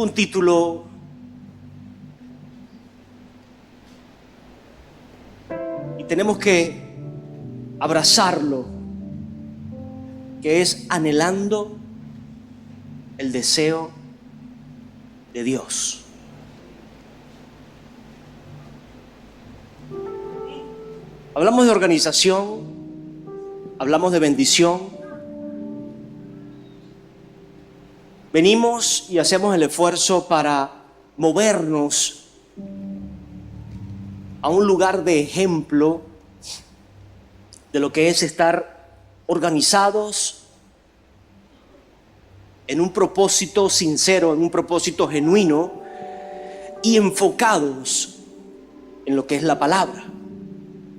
tengo un título y tenemos que abrazarlo, que es anhelando el deseo de Dios. Hablamos de organización, hablamos de bendición. Venimos y hacemos el esfuerzo para movernos a un lugar de ejemplo de lo que es estar organizados en un propósito sincero, en un propósito genuino y enfocados en lo que es la palabra,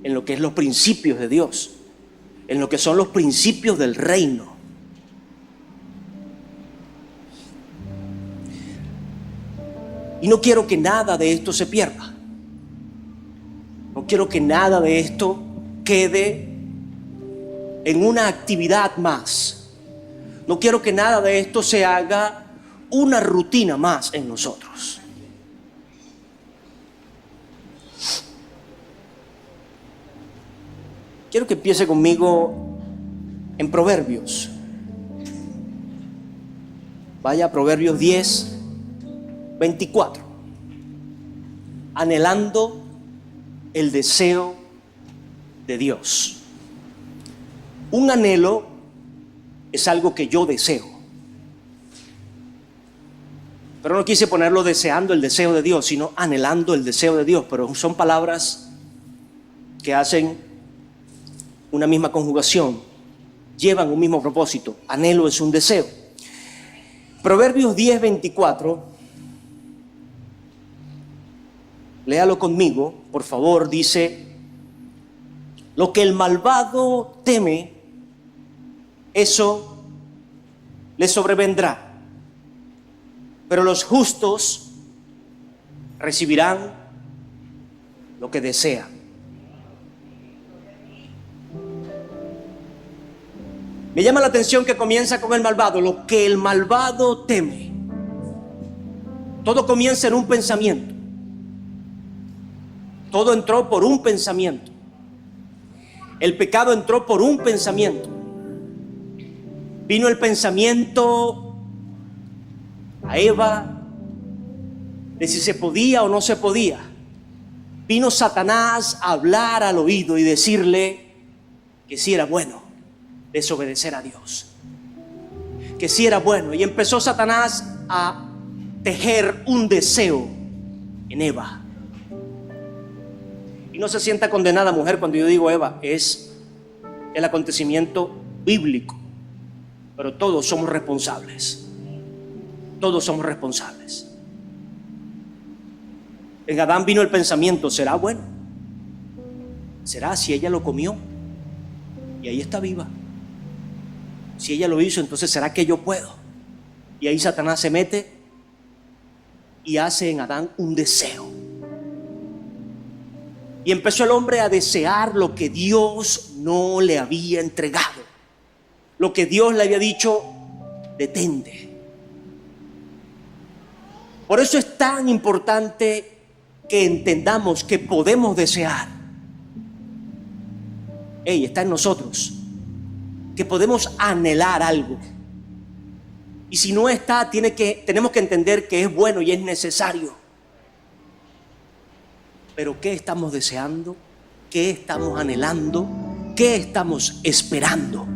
en lo que es los principios de Dios, en lo que son los principios del reino. Y no quiero que nada de esto se pierda. No quiero que nada de esto quede en una actividad más. No quiero que nada de esto se haga una rutina más en nosotros. Quiero que empiece conmigo en Proverbios. Vaya a Proverbios 10, 24. Anhelando el deseo de Dios. Un anhelo es algo que yo deseo. Pero no quise ponerlo deseando el deseo de Dios, sino anhelando el deseo de Dios. Pero son palabras que hacen una misma conjugación, llevan un mismo propósito. Anhelo es un deseo. Proverbios 10, 24. Léalo conmigo, por favor. Dice: lo que el malvado teme, eso le sobrevendrá, pero los justos recibirán lo que desean. Me llama la atención que comienza con el malvado, lo que el malvado teme. Todo comienza en un pensamiento. Todo entró por un pensamiento. El pecado entró por un pensamiento. Vino el pensamiento a Eva de si se podía o no se podía. Vino Satanás a hablar al oído y decirle que sí era bueno desobedecer a Dios, que sí era bueno. Y empezó Satanás a tejer un deseo en Eva. Y no se sienta condenada, mujer, cuando yo digo Eva, es el acontecimiento bíblico. Pero todos somos responsables. Todos somos responsables. En Adán vino el pensamiento: ¿será bueno? ¿Será si ella lo comió? Y ahí está viva. Si ella lo hizo, entonces ¿será que yo puedo? Y ahí Satanás se mete y hace en Adán un deseo. Y empezó el hombre a desear lo que Dios no le había entregado, lo que Dios le había dicho: detente. Por eso es tan importante que entendamos que podemos desear. Está en nosotros, que podemos anhelar algo. Y si no está, tenemos que entender que es bueno y es necesario. Pero ¿qué estamos deseando? ¿Qué estamos anhelando? ¿Qué estamos esperando?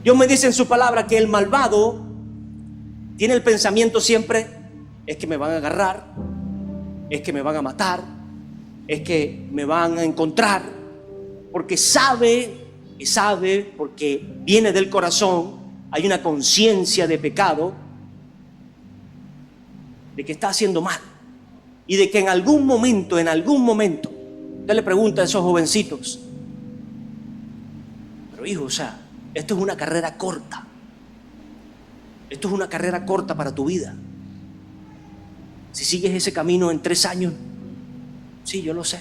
Dios me dice en su palabra que el malvado tiene el pensamiento siempre: es que me van a agarrar, es que me van a matar, es que me van a encontrar, porque sabe, porque viene del corazón, hay una conciencia de pecado, de que está haciendo mal y de que en algún momento, usted le pregunta a esos jovencitos: pero hijo, esto es una carrera corta. Esto es una carrera corta para tu vida. Si sigues ese camino en 3 años, sí, yo lo sé,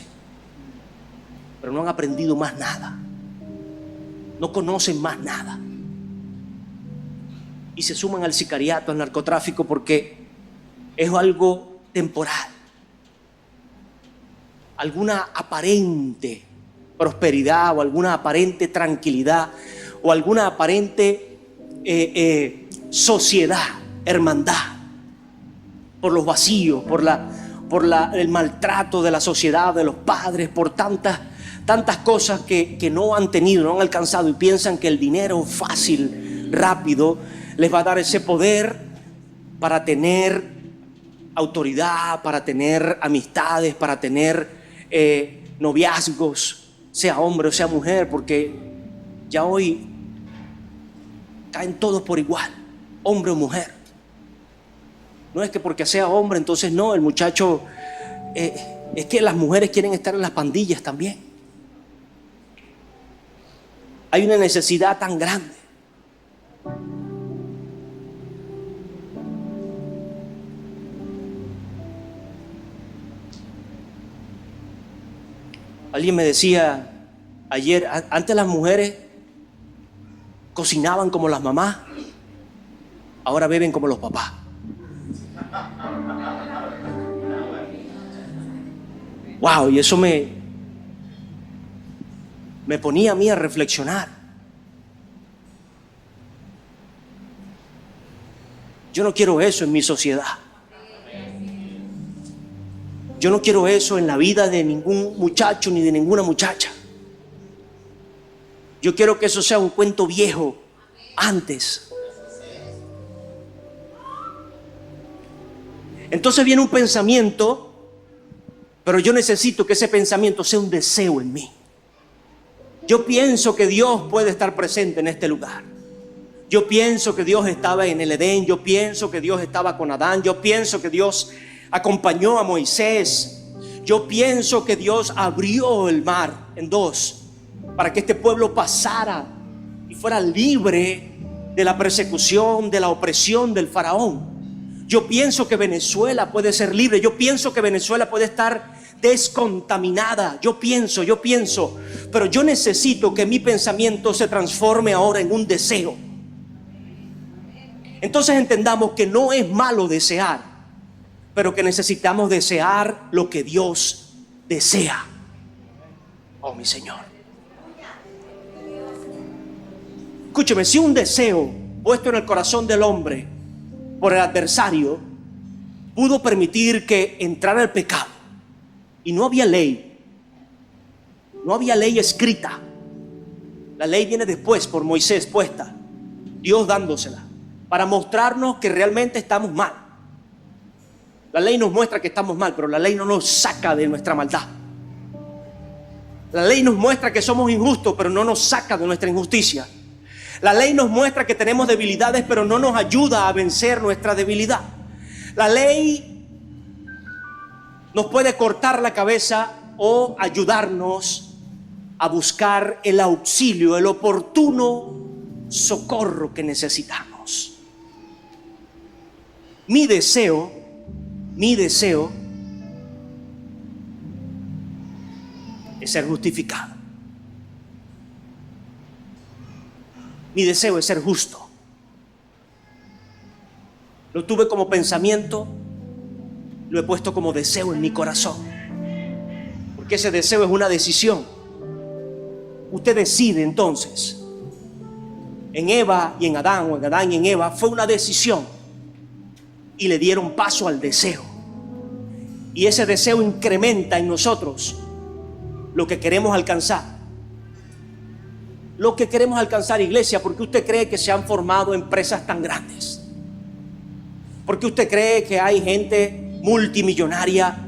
pero no han aprendido más nada. No conocen más nada. y se suman al sicariato, al narcotráfico, porque es algo temporal. Alguna aparente prosperidad o alguna aparente tranquilidad o alguna aparente sociedad, hermandad, por los vacíos, por el maltrato de la sociedad, de los padres, por tantas cosas que no han tenido, no han alcanzado, y piensan que el dinero fácil, rápido, les va a dar ese poder para tener autoridad, para tener amistades, para tener noviazgos, sea hombre o sea mujer, porque ya hoy caen todos por igual, hombre o mujer. No es que porque sea hombre entonces no, el muchacho, es que las mujeres quieren estar en las pandillas también. Hay una necesidad tan grande. Alguien me decía ayer, antes las mujeres cocinaban como las mamás, ahora beben como los papás. Wow, y eso me ponía a mí a reflexionar. Yo no quiero eso en mi sociedad. Yo no quiero eso en la vida de ningún muchacho ni de ninguna muchacha. Yo quiero que eso sea un cuento viejo antes. Entonces viene un pensamiento, pero yo necesito que ese pensamiento sea un deseo en mí. Yo pienso que Dios puede estar presente en este lugar. Yo pienso que Dios estaba en el Edén. Yo pienso que Dios estaba con Adán. Yo pienso que Dios acompañó a Moisés. Yo pienso que Dios abrió el mar en dos para que este pueblo pasara y fuera libre de la persecución, de la opresión del faraón. Yo pienso que Venezuela puede ser libre. Yo pienso que Venezuela puede estar descontaminada. Yo pienso, pero yo necesito que mi pensamiento se transforme ahora en un deseo. Entonces entendamos que no es malo desear, pero que necesitamos desear lo que Dios desea. Oh, mi Señor. Escúcheme, si un deseo puesto en el corazón del hombre por el adversario pudo permitir que entrara el pecado, y no había ley escrita. La ley viene después por Moisés puesta, Dios dándosela para mostrarnos que realmente estamos mal. La ley nos muestra que estamos mal, pero la ley no nos saca de nuestra maldad. La ley nos muestra que somos injustos, pero no nos saca de nuestra injusticia. La ley nos muestra que tenemos debilidades, pero no nos ayuda a vencer nuestra debilidad. La ley nos puede cortar la cabeza o ayudarnos a buscar el auxilio, el oportuno socorro que necesitamos. Mi deseo es ser justificado. Mi deseo es ser justo. Lo tuve como pensamiento, lo he puesto como deseo en mi corazón, porque ese deseo es una decisión. Usted decide entonces. En Eva y en Adán, o en Adán y en Eva, fue una decisión y le dieron paso al deseo, y ese deseo incrementa en nosotros lo que queremos alcanzar. Lo que queremos alcanzar, iglesia. ¿Por qué usted cree que se han formado empresas tan grandes? ¿Por qué usted cree que hay gente multimillonaria?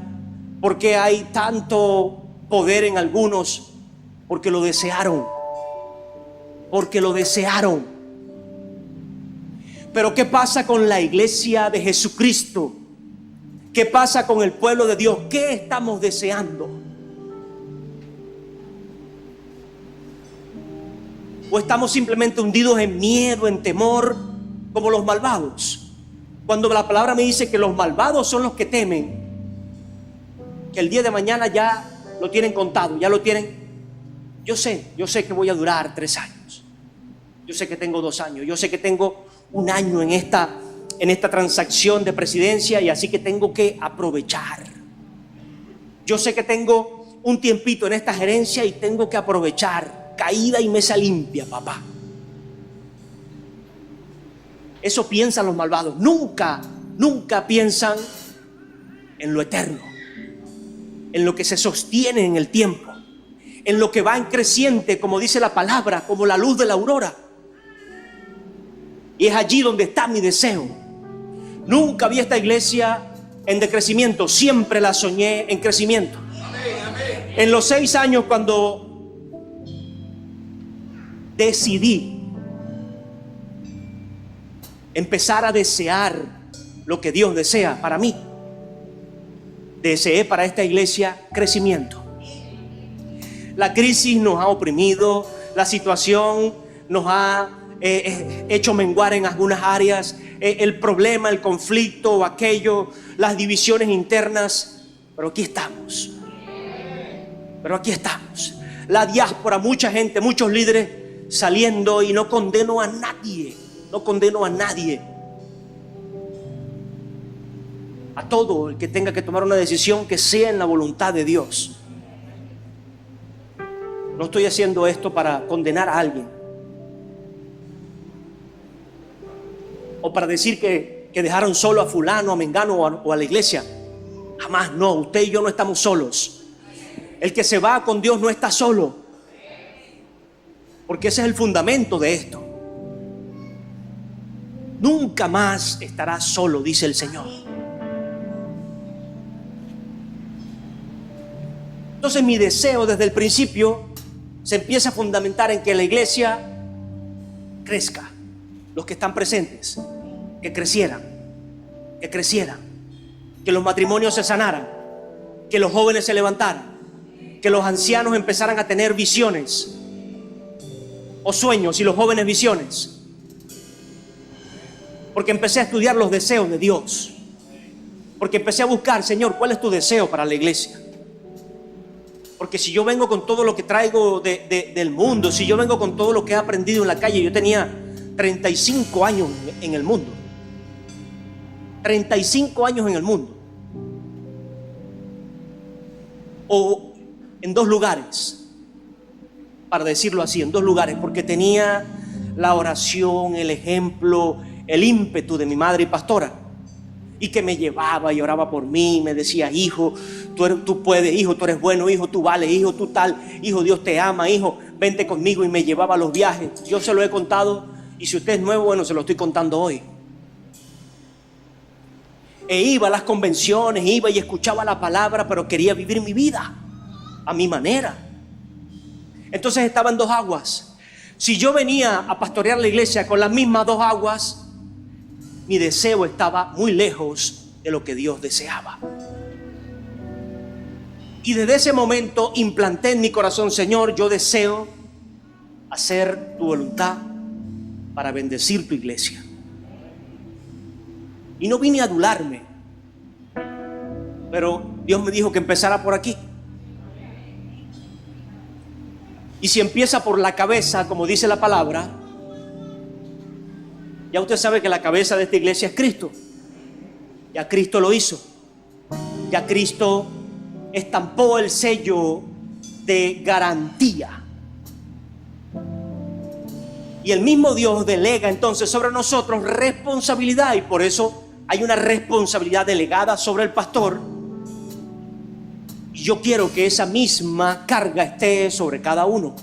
¿Por qué hay tanto poder en algunos? Porque lo desearon. Porque lo desearon. Pero ¿qué pasa con la iglesia de Jesucristo? ¿Qué pasa con el pueblo de Dios? ¿Qué estamos deseando? ¿O estamos simplemente hundidos en miedo, en temor, como los malvados? Cuando la palabra me dice que los malvados son los que temen que el día de mañana ya lo tienen contado, ya lo tienen. Yo sé que voy a durar 3 años. Yo sé que tengo 2 años. Yo sé que tengo un año en esta transacción de presidencia, y así que tengo que aprovechar. Yo sé que tengo un tiempito en esta gerencia y tengo que aprovechar. Caída y mesa limpia, papá. Eso piensan los malvados. Nunca piensan en lo eterno, en lo que se sostiene en el tiempo, en lo que va en creciente, como dice la palabra, como la luz de la aurora. Y es allí donde está mi deseo. Nunca vi esta iglesia en decrecimiento, siempre la soñé en crecimiento. En los 6 años, cuando decidí empezar a desear lo que Dios desea para mí, deseé para esta iglesia crecimiento. La crisis nos ha oprimido, la situación nos ha hecho menguar en algunas áreas, el problema, el conflicto, aquello, las divisiones internas, pero aquí estamos. La diáspora, mucha gente, muchos líderes saliendo, y no condeno a nadie. A todo el que tenga que tomar una decisión que sea en la voluntad de Dios. No estoy haciendo esto para condenar a alguien o para decir que dejaron solo a fulano, a mengano o a la iglesia. Jamás, no. Usted y yo no estamos solos. El que se va con Dios no está solo, porque ese es el fundamento de esto. Nunca más estarás solo, dice el Señor. Entonces mi deseo desde el principio se empieza a fundamentar en que la iglesia crezca, los que están presentes, que crecieran, que los matrimonios se sanaran, que los jóvenes se levantaran, que los ancianos empezaran a tener visiones o sueños, y los jóvenes visiones. Porque empecé a estudiar los deseos de Dios, porque empecé a buscar, Señor, ¿cuál es tu deseo para la iglesia? Porque si yo vengo con todo lo que traigo del mundo, si yo vengo con todo lo que he aprendido en la calle, yo tenía 35 años en el mundo. 35 años en el mundo. O en 2 lugares, para decirlo así, en 2 lugares, porque tenía la oración, el ejemplo, el ímpetu de mi madre y pastora, y que me llevaba y oraba por mí, me decía: hijo, tú puedes, hijo, tú eres bueno, hijo, tú vales, hijo, tú tal, hijo, Dios te ama, hijo, vente conmigo. Y me llevaba a los viajes. Yo se lo he contado, y si usted es nuevo, bueno, se lo estoy contando hoy. E iba a las convenciones, iba y escuchaba la palabra, pero quería vivir mi vida a mi manera. Entonces estaba en 2 aguas. Si yo venía a pastorear la iglesia con las mismas 2 aguas, mi deseo estaba muy lejos de lo que Dios deseaba. Y desde ese momento implanté en mi corazón: Señor, yo deseo hacer tu voluntad para bendecir tu iglesia. Y no vine a adularme, pero Dios me dijo que empezara por aquí. Y si empieza por la cabeza, como dice la palabra, ya usted sabe que la cabeza de esta iglesia es Cristo. Ya Cristo lo hizo. Ya Cristo estampó el sello de garantía. Y el mismo Dios delega entonces sobre nosotros responsabilidad, y por eso hay una responsabilidad delegada sobre el pastor. Y yo quiero que esa misma carga esté sobre cada uno.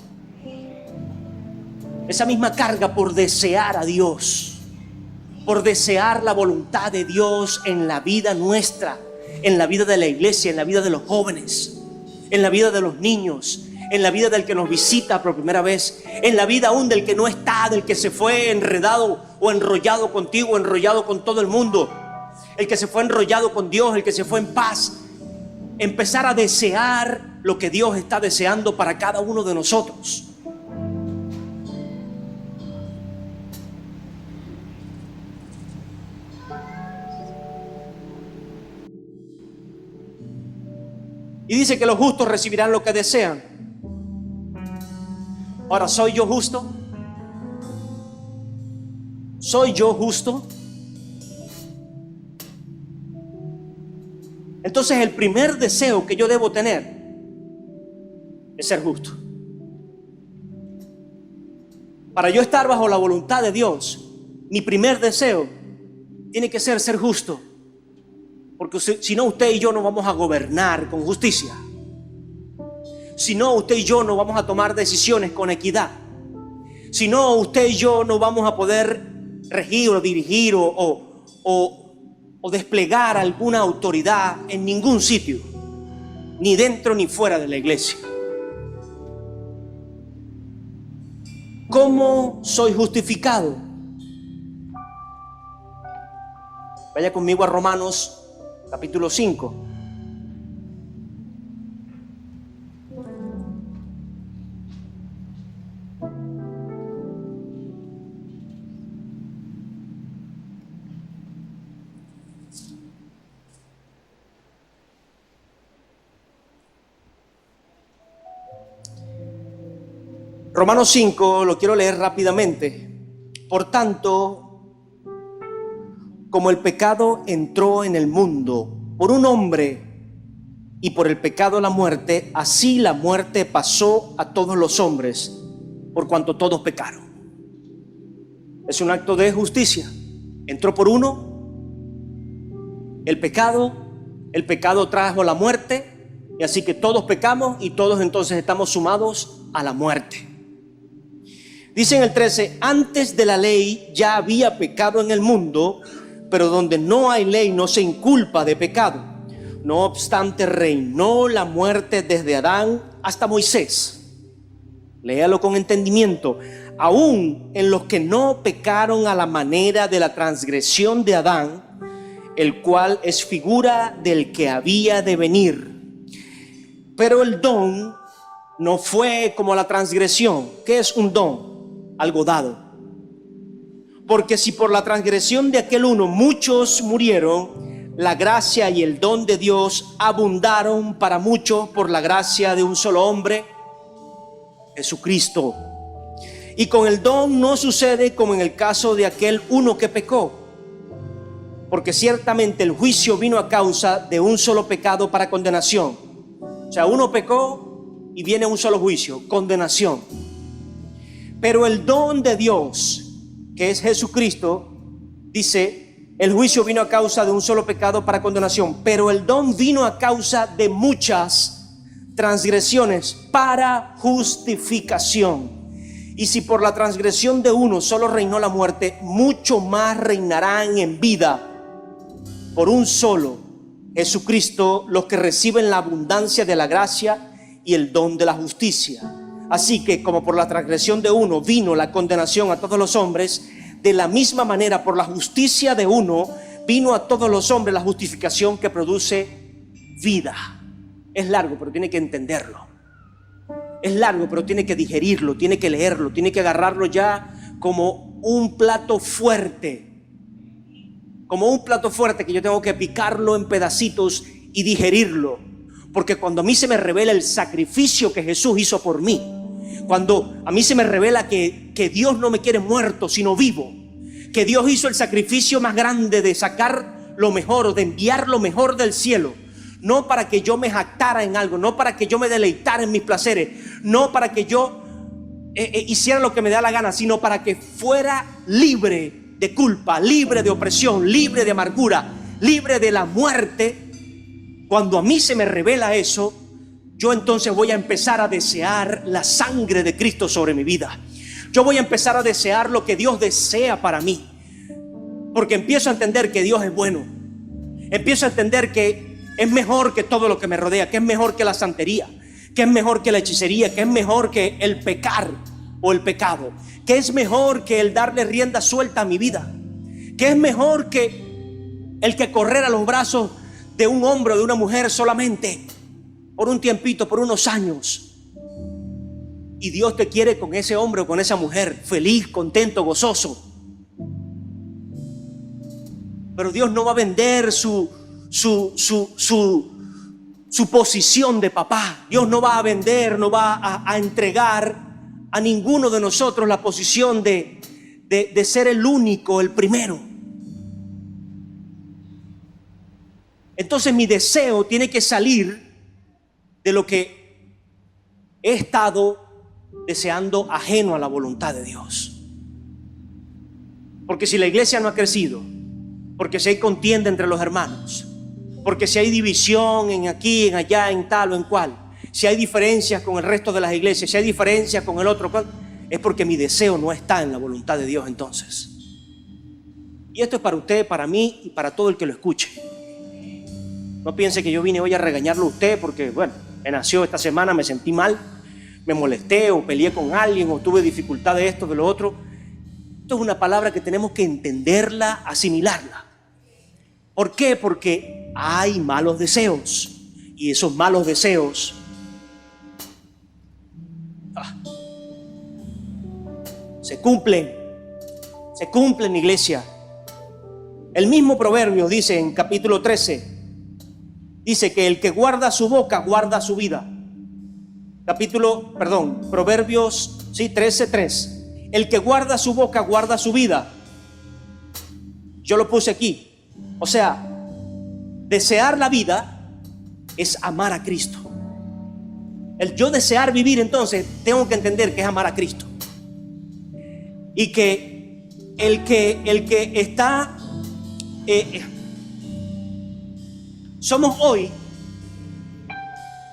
Esa misma carga por desear a Dios, por desear la voluntad de Dios en la vida nuestra, en la vida de la iglesia, en la vida de los jóvenes, en la vida de los niños, en la vida del que nos visita por primera vez, en la vida aún del que no está, del que se fue enredado o enrollado contigo, enrollado con todo el mundo, el que se fue enrollado con Dios, el que se fue en paz. Empezar a desear lo que Dios está deseando para cada uno de nosotros. Y dice que los justos recibirán lo que desean. Ahora, ¿soy yo justo? ¿Soy yo justo? Entonces el primer deseo que yo debo tener es ser justo. Para yo estar bajo la voluntad de Dios, mi primer deseo tiene que ser justo. Porque si no, usted y yo no vamos a gobernar con justicia. Si no, usted y yo no vamos a tomar decisiones con equidad. Si no, usted y yo no vamos a poder regir o dirigir o desplegar alguna autoridad en ningún sitio, ni dentro ni fuera de la iglesia. ¿Cómo soy justificado? Vaya conmigo a Romanos capítulo 5. Romanos 5, lo quiero leer rápidamente. Por tanto, como el pecado entró en el mundo por un hombre y por el pecado la muerte, así la muerte pasó a todos los hombres, por cuanto todos pecaron. Es un acto de justicia. Entró por uno, el pecado trajo la muerte, y así que todos pecamos y todos entonces estamos sumados a la muerte. Dice en el 13, antes de la ley ya había pecado en el mundo, pero donde no hay ley no se inculpa de pecado. No obstante, reinó la muerte desde Adán hasta Moisés. Léalo con entendimiento. Aún en los que no pecaron a la manera de la transgresión de Adán, el cual es figura del que había de venir. Pero el don no fue como la transgresión. ¿Qué es un don? Algo dado. Porque si por la transgresión de aquel uno muchos murieron, la gracia y el don de Dios abundaron para muchos por la gracia de un solo hombre, Jesucristo. Y con el don no sucede como en el caso de aquel uno que pecó, porque ciertamente el juicio vino a causa de un solo pecado para condenación. O sea, uno pecó y viene un solo juicio, condenación. Pero el don de Dios, que es Jesucristo, dice, el juicio vino a causa de un solo pecado para condenación, pero el don vino a causa de muchas transgresiones para justificación. Y si por la transgresión de uno solo reinó la muerte, mucho más reinarán en vida por un solo, Jesucristo, los que reciben la abundancia de la gracia y el don de la justicia. Así que como por la transgresión de uno vino la condenación a todos los hombres, de la misma manera por la justicia de uno vino a todos los hombres la justificación que produce vida. Es largo, pero tiene que entenderlo. Es largo, pero tiene que digerirlo, tiene que leerlo, tiene que agarrarlo ya como un plato fuerte. Como un plato fuerte que yo tengo que picarlo en pedacitos y digerirlo. Porque cuando a mí se me revela el sacrificio que Jesús hizo por mí, cuando a mí se me revela que Dios no me quiere muerto sino vivo, que Dios hizo el sacrificio más grande de sacar lo mejor o de enviar lo mejor del cielo, no para que yo me jactara en algo, no para que yo me deleitara en mis placeres, no para que yo hiciera lo que me da la gana, sino para que fuera libre de culpa, libre de opresión, libre de amargura, libre de la muerte. Cuando a mí se me revela eso, yo entonces voy a empezar a desear la sangre de Cristo sobre mi vida. Yo voy a empezar a desear lo que Dios desea para mí, porque empiezo a entender que Dios es bueno. Empiezo a entender que es mejor que todo lo que me rodea, que es mejor que la santería, que es mejor que la hechicería, que es mejor que el pecar o el pecado, que es mejor que el darle rienda suelta a mi vida, que es mejor que el que correr a los brazos de un hombre o de una mujer solamente por un tiempito, por unos años. Y Dios te quiere con ese hombre o con esa mujer feliz, contento, gozoso. Pero Dios no va a vender su posición de papá. Dios no va a vender, no va a entregar a ninguno de nosotros la posición de de ser el único, el primero. Entonces mi deseo tiene que salir de lo que he estado deseando ajeno a la voluntad de Dios. Porque si la iglesia no ha crecido, porque si hay contienda entre los hermanos, porque si hay división en aquí, en allá, en tal o en cual, si hay diferencias con el resto de las iglesias, si hay diferencias con el otro, es porque mi deseo no está en la voluntad de Dios entonces. Y esto es para usted, para mí y para todo el que lo escuche. No piense que yo vine hoy a regañarlo a usted porque, bueno, me nació esta semana, me sentí mal, me molesté o peleé con alguien o tuve dificultad de esto, de lo otro. Esto es una palabra que tenemos que entenderla, asimilarla. ¿Por qué? Porque hay malos deseos y esos malos deseos se cumplen, iglesia. El mismo Proverbio dice en capítulo 13, dice que el que guarda su boca guarda su vida. Proverbios 13:3. El que guarda su boca guarda su vida. Yo lo puse aquí. O sea, desear la vida es amar a Cristo. El yo desear vivir, entonces tengo que entender que es amar a Cristo. Y que el que está somos hoy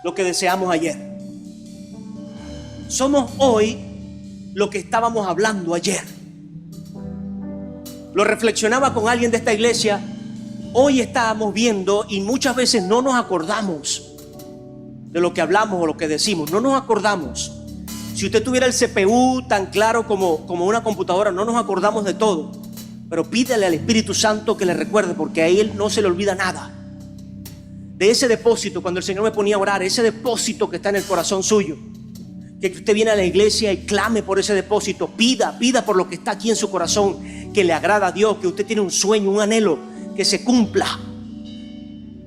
lo que deseamos ayer. Somos hoy lo que estábamos hablando ayer. Lo reflexionaba con alguien de esta iglesia. Hoy estábamos viendo y muchas veces no nos acordamos de lo que hablamos o lo que decimos. No nos acordamos. Si usted tuviera el CPU tan claro como una computadora, no nos acordamos de todo. Pero pídele al Espíritu Santo que le recuerde, porque a Él no se le olvida nada. De ese depósito, cuando el Señor me ponía a orar, ese depósito que está en el corazón suyo, que usted viene a la iglesia y clame por ese depósito, pida por lo que está aquí en su corazón, que le agrada a Dios, que usted tiene un sueño, un anhelo, que se cumpla,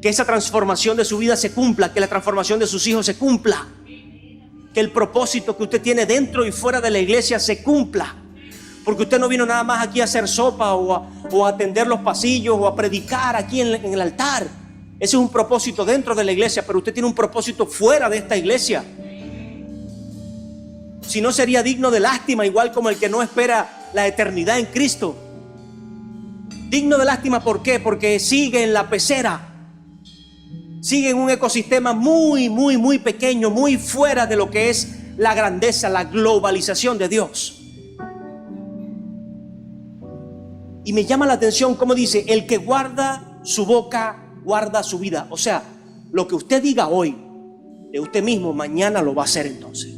que esa transformación de su vida se cumpla, que la transformación de sus hijos se cumpla, que el propósito que usted tiene dentro y fuera de la iglesia se cumpla. Porque usted no vino nada más aquí a hacer sopa o a atender los pasillos o a predicar aquí en el altar. Ese es un propósito dentro de la iglesia, pero usted tiene un propósito fuera de esta iglesia. Si no, sería digno de lástima, igual como el que no espera la eternidad en Cristo. Digno de lástima, ¿por qué? Porque sigue en la pecera. Sigue en un ecosistema muy, muy, muy pequeño, muy fuera de lo que es la grandeza, la globalización de Dios. Y me llama la atención cómo dice: el que guarda su boca, guarda su vida. O sea, lo que usted diga hoy de usted mismo, mañana lo va a hacer entonces.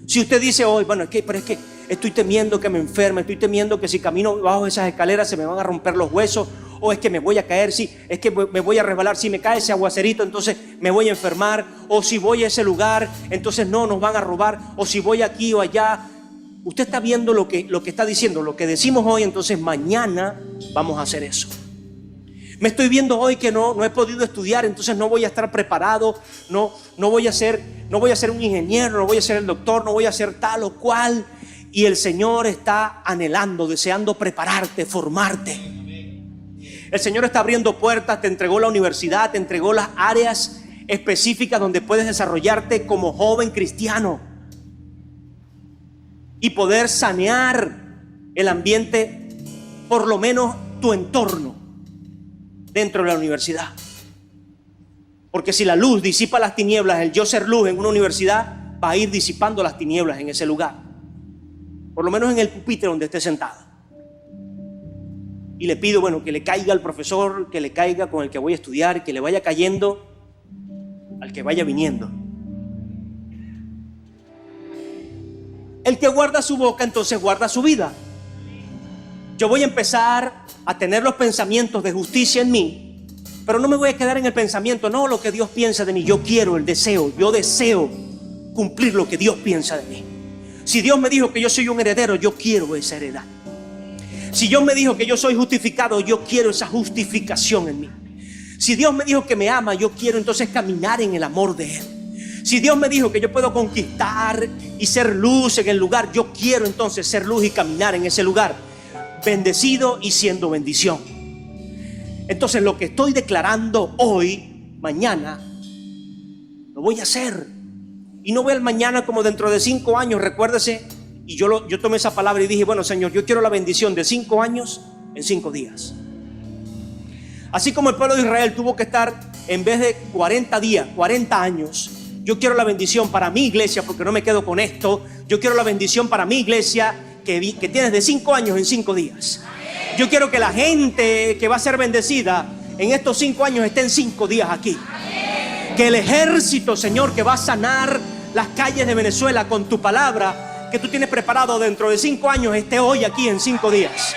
Si usted dice hoy, bueno, pero es que estoy temiendo que me enferme, estoy temiendo que si camino bajo esas escaleras se me van a romper los huesos, o es que me voy a caer, sí, es que me voy a resbalar, si me cae ese aguacerito entonces me voy a enfermar, o si voy a ese lugar entonces no, nos van a robar, o si voy aquí o allá. Usted está viendo lo que está diciendo, lo que decimos hoy, entonces mañana vamos a hacer eso. Me estoy viendo hoy que no he podido estudiar, entonces no voy a estar preparado, no voy a ser un ingeniero, no voy a ser el doctor, no voy a ser tal o cual. Y el Señor está anhelando, deseando prepararte, formarte. El Señor está abriendo puertas, te entregó la universidad, te entregó las áreas específicas donde puedes desarrollarte como joven cristiano y poder sanear el ambiente, por lo menos tu entorno dentro de la universidad. Porque si la luz disipa las tinieblas, el yo ser luz en una universidad va a ir disipando las tinieblas en ese lugar, por lo menos en el pupitre donde esté sentado. Y le pido, bueno, que le caiga al profesor, que le caiga con el que voy a estudiar, que le vaya cayendo al que vaya viniendo. El que guarda su boca, entonces guarda su vida. Yo voy a empezar a tener los pensamientos de justicia en mí, pero no me voy a quedar en el pensamiento, no lo que Dios piensa de mí. Yo quiero el deseo, yo deseo cumplir lo que Dios piensa de mí. Si Dios me dijo que yo soy un heredero, yo quiero esa heredad. Si Dios me dijo que yo soy justificado, yo quiero esa justificación en mí. Si Dios me dijo que me ama, yo quiero entonces caminar en el amor de Él. Si Dios me dijo que yo puedo conquistar y ser luz en el lugar, yo quiero entonces ser luz y caminar en ese lugar. bendecido y siendo bendición. Entonces lo que estoy declarando hoy, mañana, lo voy a hacer. Y no voy al mañana como dentro de 5 años, recuérdese. Y yo tomé esa palabra y dije, bueno, Señor, yo quiero la bendición de 5 años en 5 días. Así como el pueblo de Israel tuvo que estar en vez de 40 días, 40 años. Yo quiero la bendición para mi iglesia, porque no me quedo con esto. Yo quiero la bendición para mi iglesia que tienes de 5 años en 5 días. Yo quiero que la gente que va a ser bendecida en estos 5 años esté en 5 días aquí. Que el ejército, Señor, que va a sanar las calles de Venezuela con tu palabra que tú tienes preparado dentro de 5 años, esté hoy aquí en 5 días.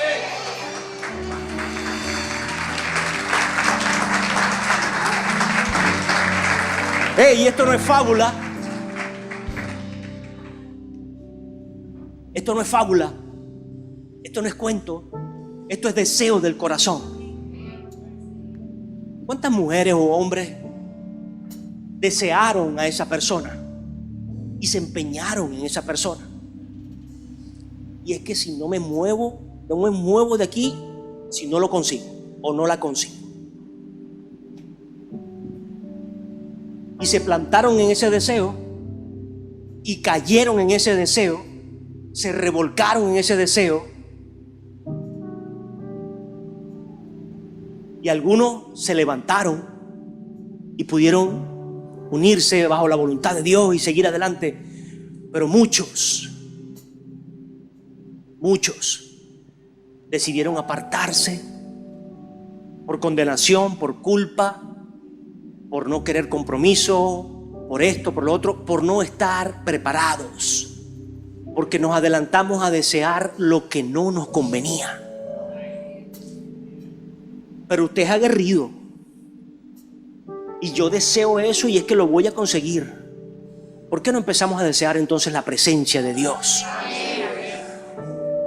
Y esto no es fábula. Esto no es fábula. Esto no es cuento. Esto es deseo del corazón. ¿Cuántas mujeres o hombres desearon a esa persona y se empeñaron en esa persona? Y es que si no me muevo de aquí si no lo consigo o no la consigo. Y se plantaron en ese deseo y cayeron en ese deseo, se revolcaron en ese deseo. Y algunos se levantaron y pudieron unirse bajo la voluntad de Dios y seguir adelante. Pero muchos decidieron apartarse por condenación, por culpa, por no querer compromiso, por esto, por lo otro, por no estar preparados, porque nos adelantamos a desear lo que no nos convenía. Pero usted es aguerrido y yo deseo eso y es que lo voy a conseguir. ¿Por qué no empezamos a desear entonces la presencia de Dios?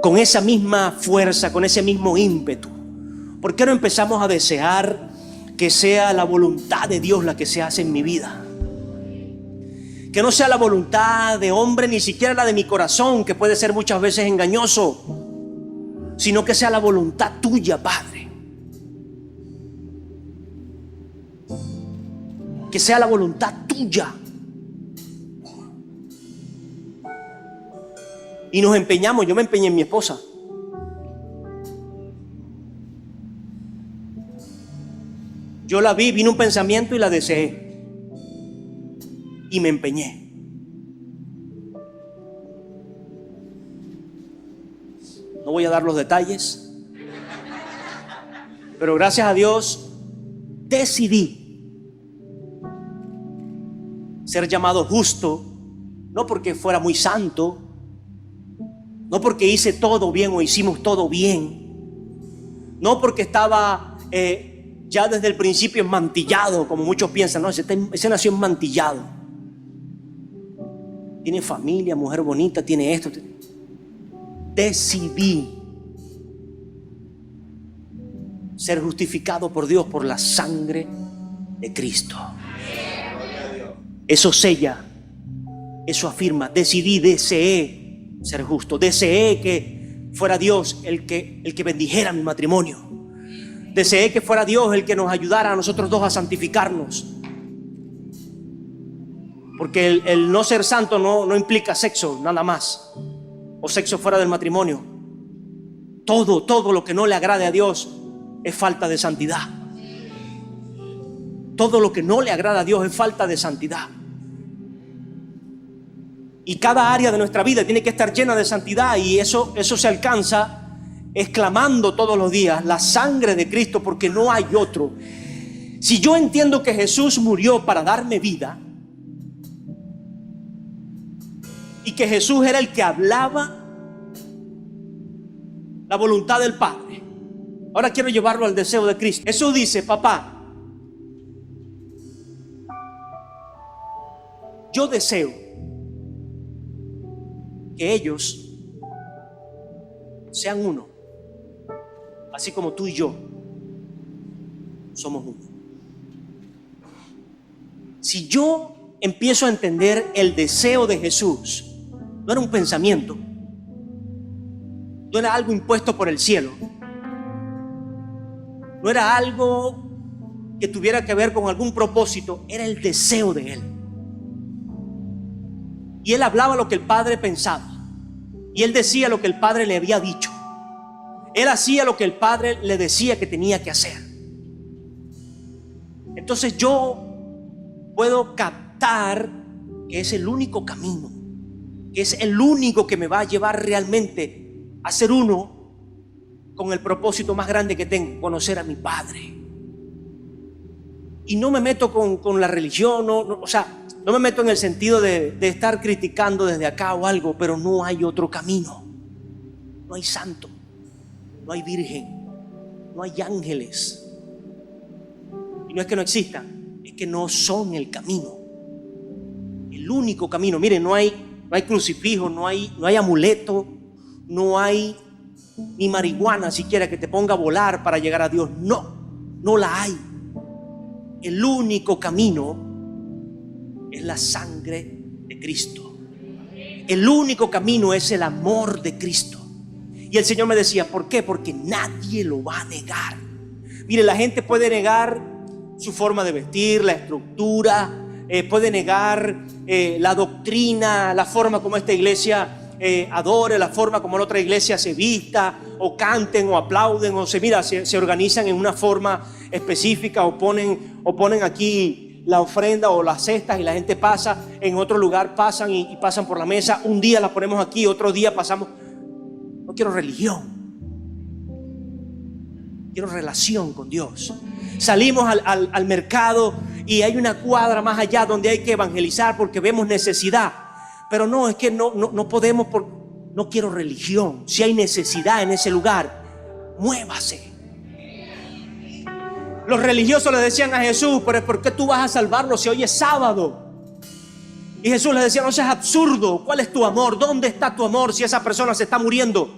Con esa misma fuerza, con ese mismo ímpetu. ¿Por qué no empezamos a desear que sea la voluntad de Dios la que se hace en mi vida? Que no sea la voluntad de hombre, ni siquiera la de mi corazón, que puede ser muchas veces engañoso, sino que sea la voluntad tuya, Padre. Que sea la voluntad tuya. Y nos empeñamos, yo me empeñé en mi esposa. Yo la vi, vino un pensamiento y la deseé. Y me empeñé. No voy a dar los detalles, pero gracias a Dios decidí ser llamado justo, no porque fuera muy santo, no porque hice todo bien o hicimos todo bien, no porque estaba ya desde el principio enmantillado, como muchos piensan. No, ese nació enmantillado. Tiene familia, mujer bonita, tiene esto. Decidí ser justificado por Dios por la sangre de Cristo. Eso sella, eso afirma. Decidí, deseé ser justo. Deseé que fuera Dios el que bendijera mi matrimonio. Deseé que fuera Dios el que nos ayudara a nosotros dos a santificarnos. Porque el no ser santo no implica sexo, nada más. O sexo fuera del matrimonio. Todo lo que no le agrade a Dios es falta de santidad. Todo lo que no le agrada a Dios es falta de santidad. Y cada área de nuestra vida tiene que estar llena de santidad. Y eso se alcanza exclamando todos los días la sangre de Cristo, porque no hay otro. Si yo entiendo que Jesús murió para darme vida y que Jesús era el que hablaba la voluntad del Padre, ahora quiero llevarlo al deseo de Cristo. Jesús dice: papá, yo deseo que ellos sean uno, así como tú y yo somos uno. Si yo empiezo a entender el deseo de Jesús, no era un pensamiento, no era algo impuesto por el cielo, no era algo que tuviera que ver con algún propósito, era el deseo de él. Y él hablaba lo que el Padre pensaba, y él decía lo que el Padre le había dicho. Él hacía lo que el Padre le decía que tenía que hacer. Entonces yo puedo captar que es el único camino, que es el único que me va a llevar realmente a ser uno con el propósito más grande que tengo, conocer a mi Padre. Y no me meto con la religión, o sea, no me meto en el sentido de estar criticando desde acá o algo, pero no hay otro camino. No hay santo, no hay virgen, no hay ángeles. Y no es que no existan, es que no son el camino. El único camino. Miren, no hay crucifijo, no hay amuleto, no hay ni marihuana siquiera que te ponga a volar para llegar a Dios. No la hay. El único camino es la sangre de Cristo. El único camino es el amor de Cristo. Y el Señor me decía, ¿por qué? Porque nadie lo va a negar. Mire, la gente puede negar su forma de vestir, la estructura, puede negar la doctrina, la forma como esta iglesia adore, la forma como la otra iglesia se vista, o canten, o aplauden, o se organizan en una forma específica, o ponen aquí la ofrenda o las cestas y la gente pasa, en otro lugar pasan y pasan por la mesa. Un día la ponemos aquí, otro día pasamos. No quiero religión, quiero relación con Dios. Salimos al mercado y hay una cuadra más allá donde hay que evangelizar porque vemos necesidad. Pero no, es que no podemos, no quiero religión. Si hay necesidad en ese lugar, muévase. Los religiosos le decían a Jesús, pero ¿por qué tú vas a salvarlo si hoy es sábado? Y Jesús les decía, no seas absurdo. ¿Cuál es tu amor? ¿Dónde está tu amor si esa persona se está muriendo?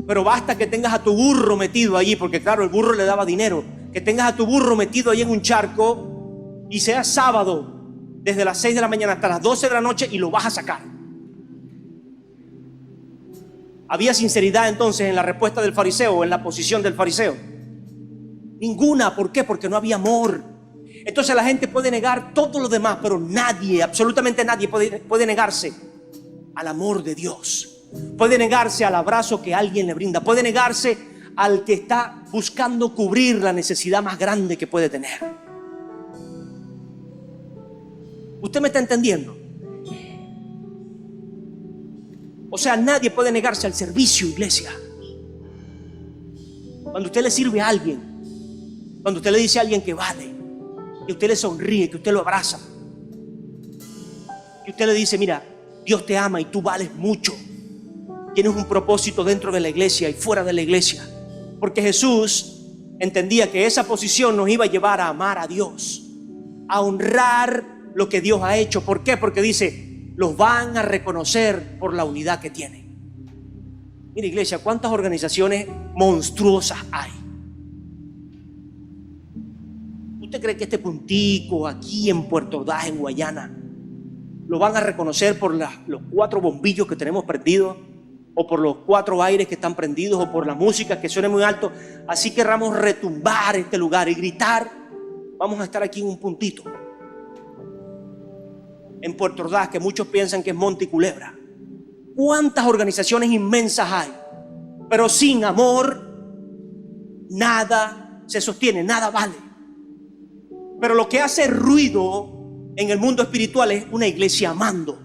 Pero basta que tengas a tu burro metido allí, porque claro, el burro le daba dinero. Que tengas a tu burro metido ahí en un charco y sea sábado desde las 6 de la mañana hasta las 12 de la noche y lo vas a sacar. ¿Había sinceridad entonces en la respuesta del fariseo o en la posición del fariseo? Ninguna. ¿Por qué? Porque no había amor. Entonces la gente puede negar todo lo demás, pero nadie, absolutamente nadie puede negarse al amor de Dios. Puede negarse al abrazo que alguien le brinda. Puede negarse al que está buscando cubrir la necesidad más grande que puede tener. ¿Usted me está entendiendo? O sea, nadie puede negarse al servicio, iglesia. Cuando usted le sirve a alguien, cuando usted le dice a alguien que vale, que usted le sonríe, que usted lo abraza, que usted le dice, mira, Dios te ama y tú vales mucho. Tienes un propósito dentro de la iglesia y fuera de la iglesia. Porque Jesús entendía que esa posición nos iba a llevar a amar a Dios, a honrar lo que Dios ha hecho. ¿Por qué? Porque dice, los van a reconocer por la unidad que tienen. Mira, iglesia, ¿cuántas organizaciones monstruosas hay? ¿Usted cree que este puntico aquí en Puerto Ordaz, en Guayana, lo van a reconocer por los 4 bombillos que tenemos prendidos, o por los 4 aires que están prendidos, o por la música que suene muy alto? Así querramos retumbar este lugar y gritar, vamos a estar aquí en un puntito en Puerto Ordaz, que muchos piensan que es Monte y Culebra. ¿Cuántas organizaciones inmensas hay? Pero sin amor nada se sostiene, nada vale. Pero lo que hace ruido en el mundo espiritual es una iglesia amando,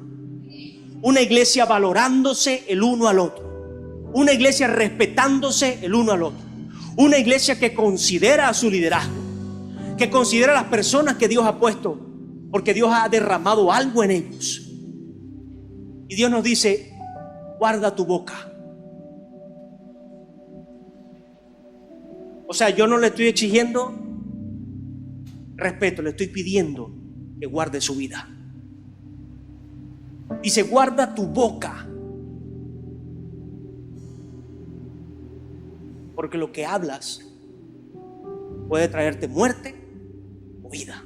una iglesia valorándose el uno al otro, una iglesia respetándose el uno al otro, una iglesia que considera a su liderazgo, que considera a las personas que Dios ha puesto, porque Dios ha derramado algo en ellos. Y Dios nos dice, guarda tu boca. O sea, yo no le estoy exigiendo respeto, le estoy pidiendo que guarde su vida. Dice, guarda tu boca, porque lo que hablas puede traerte muerte o vida.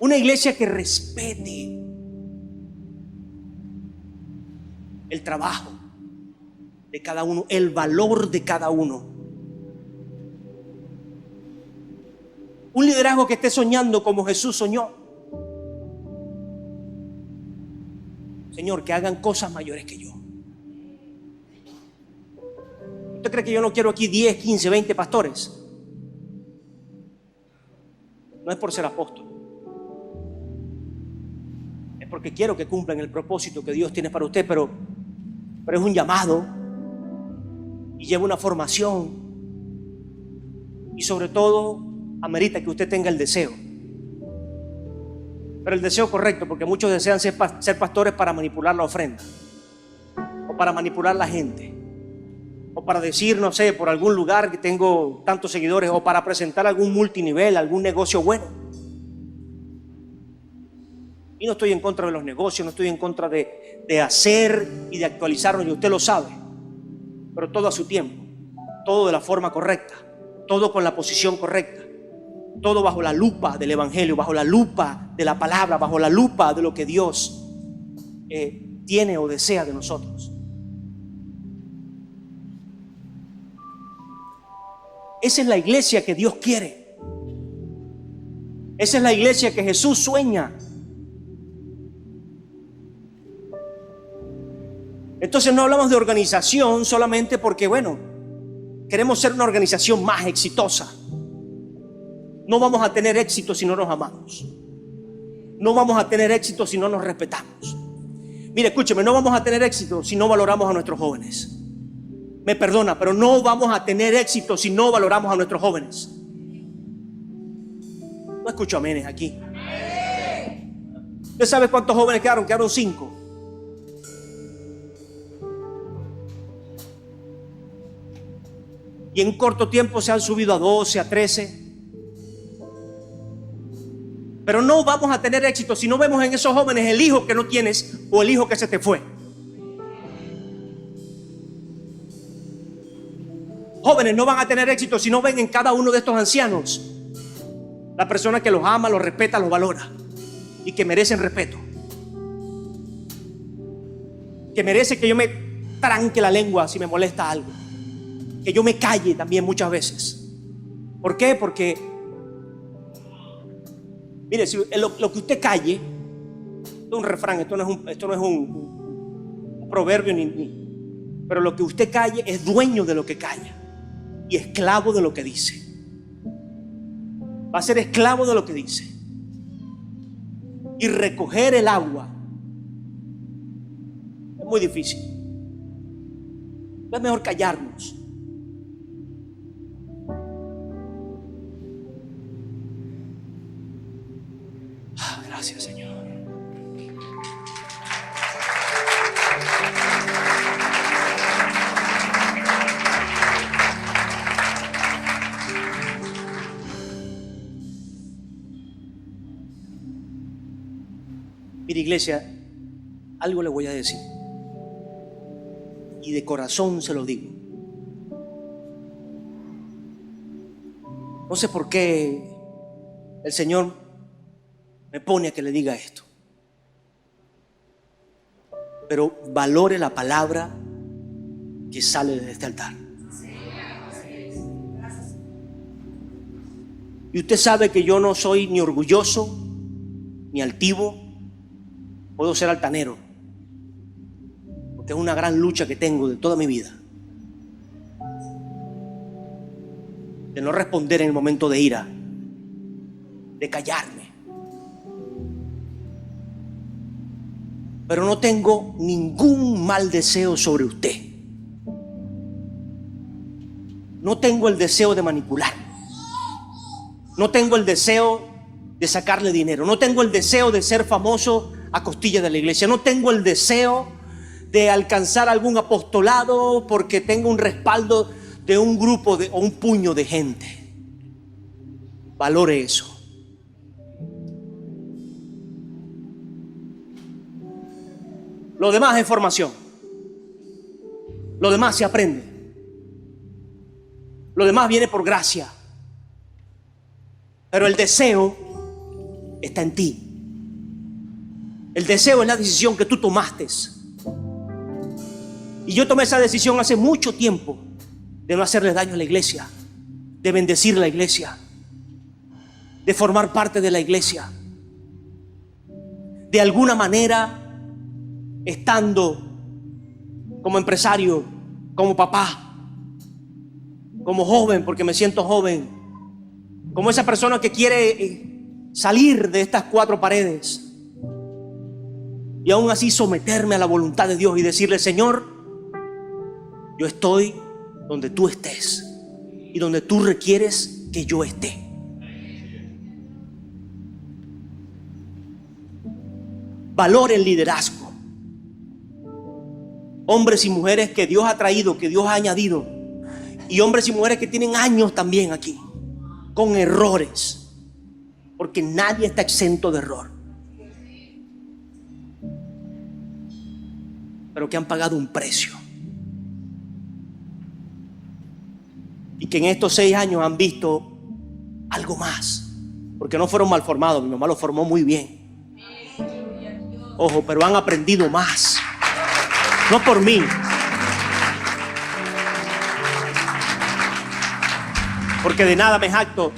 Una iglesia que respete el trabajo de cada uno, el valor de cada uno. Un liderazgo que esté soñando como Jesús soñó. Señor, que hagan cosas mayores que yo. ¿Usted cree que yo no quiero aquí 10, 15, 20 pastores? No es por ser apóstol. Es porque quiero que cumplan el propósito que Dios tiene para usted, pero es un llamado y lleva una formación. Y sobre todo, amerita que usted tenga el deseo. Pero el deseo correcto, porque muchos desean ser pastores para manipular la ofrenda, o para manipular la gente, o para decir, no sé, por algún lugar que tengo tantos seguidores, o para presentar algún multinivel, algún negocio bueno. Y no estoy en contra de los negocios, no estoy en contra de hacer y de actualizarnos, y usted lo sabe, pero todo a su tiempo, todo de la forma correcta, todo con la posición correcta, todo bajo la lupa del evangelio, bajo la lupa de la palabra, bajo la lupa de lo que Dios tiene o desea de nosotros. Esa es la iglesia que Dios quiere. Esa es la iglesia que Jesús sueña. Entonces no hablamos de organización solamente porque, bueno, queremos ser una organización más exitosa. No vamos a tener éxito si no nos amamos. No vamos a tener éxito si no nos respetamos. Mire, escúcheme, no vamos a tener éxito si no valoramos a nuestros jóvenes. Me perdona, pero no vamos a tener éxito si no valoramos a nuestros jóvenes. No escucho amenes aquí. ¿Usted sabe cuántos jóvenes quedaron? Quedaron 5. Y en corto tiempo se han subido a 12, a 13. Pero no vamos a tener éxito si no vemos en esos jóvenes el hijo que no tienes o el hijo que se te fue. Jóvenes no van a tener éxito si no ven en cada uno de estos ancianos la persona que los ama, los respeta, los valora y que merecen respeto. Que merece que yo me tranque la lengua si me molesta algo. Que yo me calle también muchas veces. ¿Por qué? Porque, mire, si lo que usted calle, esto es un refrán, esto no es un proverbio, pero lo que usted calle es dueño de lo que calla y esclavo de lo que dice. Va a ser esclavo de lo que dice. Y recoger el agua es muy difícil. Es mejor callarnos. Gracias, Señor. Mira, iglesia, algo le voy a decir. Y de corazón se lo digo. No sé por qué el Señor me pone a que le diga esto. Pero valore la palabra que sale de este altar. Y usted sabe que yo no soy ni orgulloso ni altivo. Puedo ser altanero, porque es una gran lucha que tengo de toda mi vida, de no responder en el momento de ira, de callarme. Pero no tengo ningún mal deseo sobre usted. No tengo el deseo de manipular. No tengo el deseo de sacarle dinero. No tengo el deseo de ser famoso a costilla de la iglesia. No tengo el deseo de alcanzar algún apostolado porque tengo un respaldo de un grupo o un puño de gente. Valore eso. Lo demás es formación. Lo demás se aprende. Lo demás viene por gracia. Pero el deseo está en ti. El deseo es la decisión que tú tomaste. Y yo tomé esa decisión hace mucho tiempo de no hacerle daño a la iglesia, de bendecir la iglesia, de formar parte de la iglesia. De alguna manera, estando como empresario, como papá, como joven, porque me siento joven, como esa persona que quiere salir de estas cuatro paredes y aún así someterme a la voluntad de Dios y decirle: Señor, yo estoy donde tú estés y donde tú requieres que yo esté. Valore el liderazgo. Hombres y mujeres que Dios ha traído, que Dios ha añadido, y hombres y mujeres que tienen años también aquí, con errores, porque nadie está exento de error, pero que han pagado un precio, y que en estos 6 años han visto algo más, porque no fueron mal formados. Mi mamá los formó muy bien, ojo, pero han aprendido más. No por mí, porque de nada me jacto.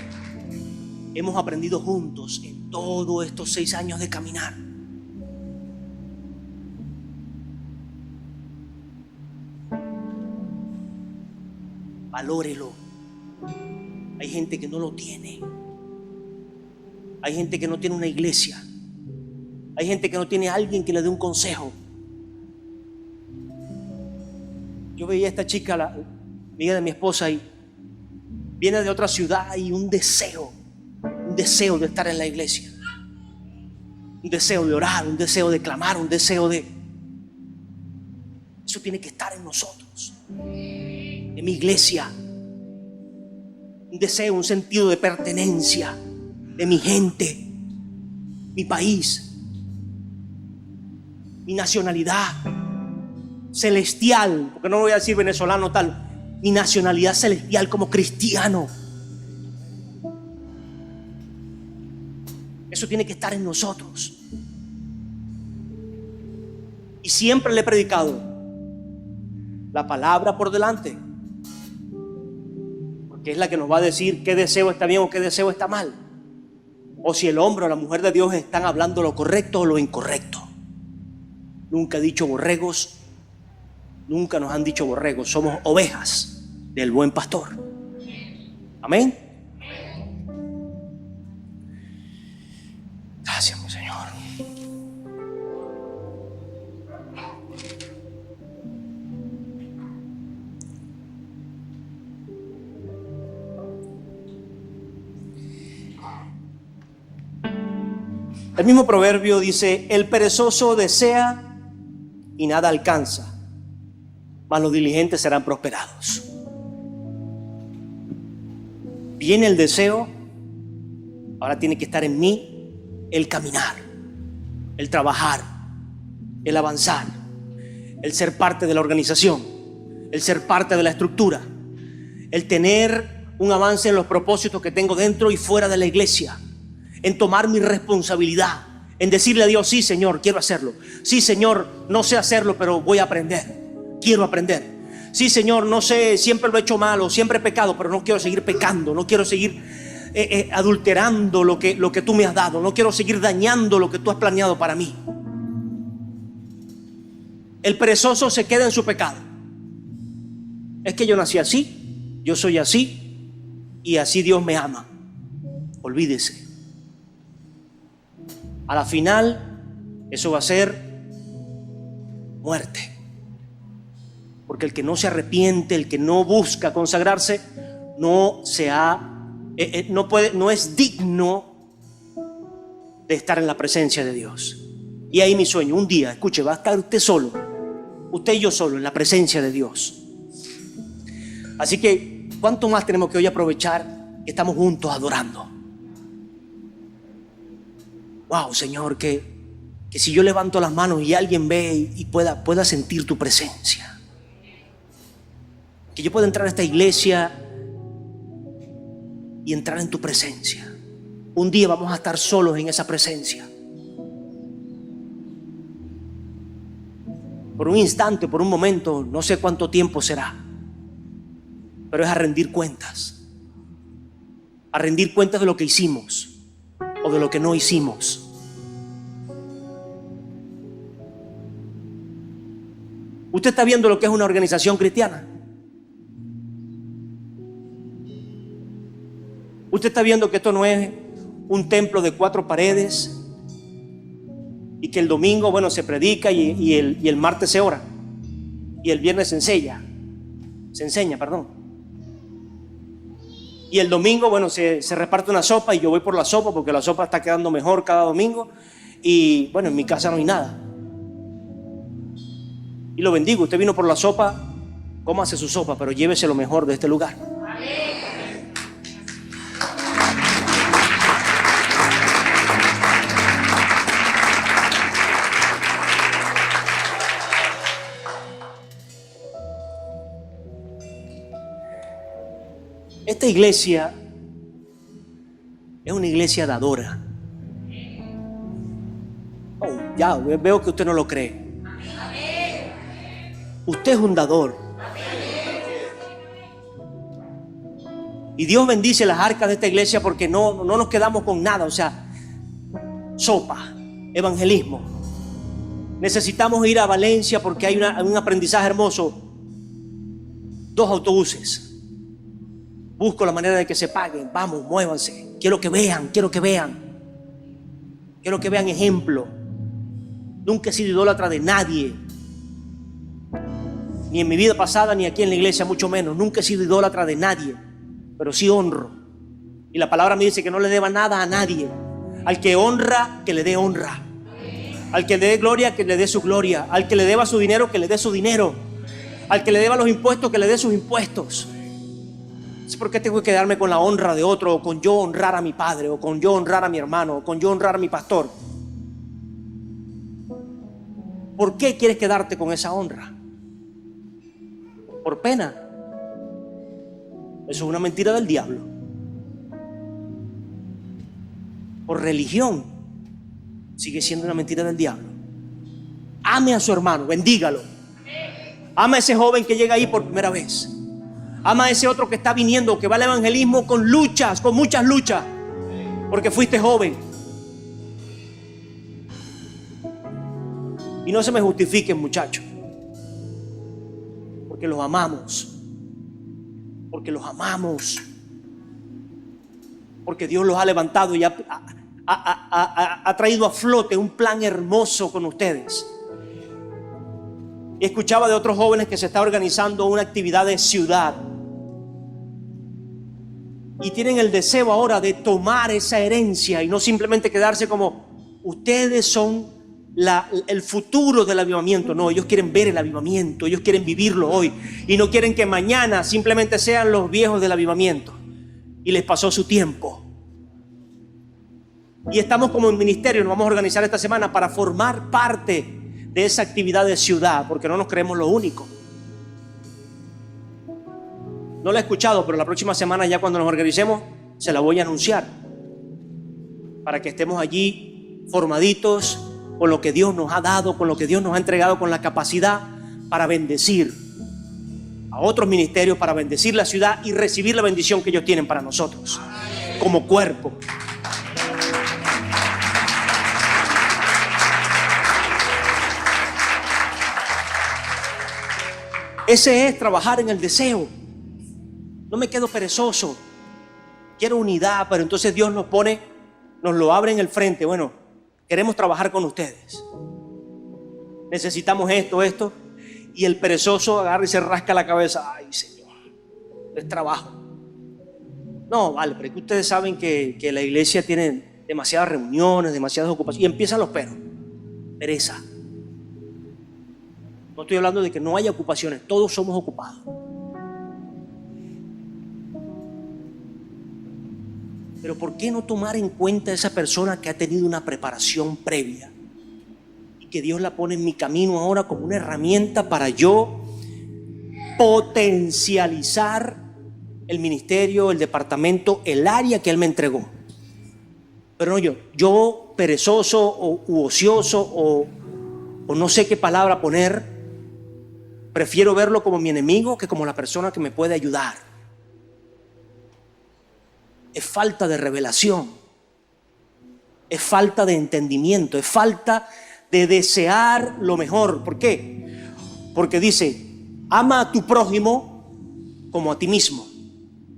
Hemos aprendido juntos en todos estos 6 años de caminar. Valórelo. Hay gente que no lo tiene. Hay gente que no tiene una iglesia. Hay gente que no tiene a alguien que le dé un consejo. Yo veía a esta chica, la amiga de mi esposa, y viene de otra ciudad, y un deseo de estar en la iglesia, un deseo de orar, un deseo de clamar, un deseo de... Eso tiene que estar en nosotros, en mi iglesia. Un deseo, un sentido de pertenencia de mi gente, mi país, mi nacionalidad celestial, porque no voy a decir venezolano tal, mi nacionalidad celestial como cristiano. Eso tiene que estar en nosotros. Y siempre le he predicado la palabra por delante, porque es la que nos va a decir qué deseo está bien o qué deseo está mal, o si el hombre o la mujer de Dios están hablando lo correcto o lo incorrecto. Nunca he dicho borregos. Nunca nos han dicho borregos. Somos ovejas del buen pastor. Amén. Gracias, mi Señor. El mismo proverbio dice: el perezoso desea y nada alcanza, mas los diligentes serán prosperados. Viene el deseo, ahora tiene que estar en mí el caminar, el trabajar, el avanzar, el ser parte de la organización, el ser parte de la estructura, el tener un avance en los propósitos que tengo dentro y fuera de la iglesia, en tomar mi responsabilidad, en decirle a Dios: sí, Señor, quiero hacerlo. Sí, Señor, no sé hacerlo, pero voy a aprender. Quiero aprender. Sí, Señor, no sé, siempre lo he hecho mal o siempre he pecado, pero no quiero seguir pecando, no quiero seguir adulterando lo que tú me has dado, no quiero seguir dañando lo que tú has planeado para mí. El perezoso se queda en su pecado. Es que yo nací así, yo soy así y así Dios me ama. Olvídese. A la final, eso va a ser muerte. Porque el que no se arrepiente, el que no busca consagrarse, no es digno de estar en la presencia de Dios. Y ahí mi sueño, un día, escuche, va a estar usted solo, usted y yo solo, en la presencia de Dios. Así que, ¿cuánto más tenemos que hoy aprovechar que estamos juntos adorando? Wow, Señor, que si yo levanto las manos y alguien ve y pueda sentir tu presencia. Que yo pueda entrar a esta iglesia y entrar en tu presencia. Un día vamos a estar solos en esa presencia. por un instante, por un momento, no sé cuánto tiempo será, pero es a rendir cuentas de lo que hicimos o de lo que no hicimos. Usted está viendo lo que es una organización cristiana. Usted está viendo que esto no es un templo de 4 paredes y que el domingo, bueno, se predica y el martes se ora y el viernes se enseña, y el domingo, bueno, se reparte una sopa y yo voy por la sopa porque la sopa está quedando mejor cada domingo y bueno, en mi casa no hay nada. Y lo bendigo, usted vino por la sopa, cómase su sopa, pero llévese lo mejor de este lugar. Esta iglesia es una iglesia dadora. Oh, ya veo que usted no lo cree. Usted es un dador. Y Dios bendice las arcas de esta iglesia porque no nos quedamos con nada. O sea, sopa, evangelismo. Necesitamos ir a Valencia porque hay un aprendizaje hermoso. 2 autobuses. Busco la manera de que se paguen. Vamos, muévanse. Quiero que vean ejemplo. Nunca he sido idólatra de nadie, ni en mi vida pasada, ni aquí en la iglesia, mucho menos. Nunca he sido idólatra de nadie, pero sí honro. Y la palabra me dice que no le deba nada a nadie. Al que honra, que le dé honra. Al que le dé gloria, que le dé su gloria. Al que le deba su dinero, que le dé su dinero. Al que le deba los impuestos, que le dé sus impuestos. ¿Por qué tengo que quedarme con la honra de otro, o con yo honrar a mi padre, o con yo honrar a mi hermano, o con yo honrar a mi pastor? ¿Por qué quieres quedarte con esa honra? ¿Por pena? Eso es una mentira del diablo. ¿Por religión? Sigue siendo una mentira del diablo. Ame a su hermano, bendígalo. Ama a ese joven que llega ahí por primera vez. Ama a ese otro que está viniendo, que va al evangelismo con luchas, con muchas luchas, porque fuiste joven. Y no se me justifiquen, muchachos, porque los amamos, porque Dios los ha levantado y ha traído a flote un plan hermoso con ustedes. Y escuchaba de otros jóvenes que se está organizando una actividad de ciudad y tienen el deseo ahora de tomar esa herencia y no simplemente quedarse como ustedes son el futuro del avivamiento. No, ellos quieren ver el avivamiento, ellos quieren vivirlo hoy y no quieren que mañana simplemente sean los viejos del avivamiento y les pasó su tiempo. Y estamos como en ministerio, nos vamos a organizar esta semana para formar parte de esa actividad de ciudad, porque no nos creemos lo único. No la he escuchado, pero la próxima semana, ya cuando nos organicemos, se la voy a anunciar para que estemos allí formaditos con lo que Dios nos ha dado, con lo que Dios nos ha entregado, con la capacidad para bendecir a otros ministerios, para bendecir la ciudad y recibir la bendición que ellos tienen para nosotros como cuerpo. Ese es trabajar en el deseo. No me quedo perezoso. Quiero unidad, pero entonces Dios nos lo abre en el frente. Bueno, queremos trabajar con ustedes. Necesitamos esto. Y el perezoso agarra y se rasca la cabeza. Ay, Señor, es trabajo. No, vale, pero es que ustedes saben que la iglesia tiene demasiadas reuniones, demasiadas ocupaciones. Y empiezan los peros. Pereza. No estoy hablando de que no haya ocupaciones, todos somos ocupados. Pero ¿por qué no tomar en cuenta a esa persona que ha tenido una preparación previa y que Dios la pone en mi camino ahora como una herramienta para yo potencializar el ministerio, el departamento, el área que Él me entregó? Pero no yo perezoso u ocioso o no sé qué palabra poner, Prefiero verlo como mi enemigo que como la persona que me puede ayudar. Es falta de revelación. Es falta de entendimiento. Es falta de desear lo mejor. ¿Por qué? Porque dice, ama a tu prójimo como a ti mismo.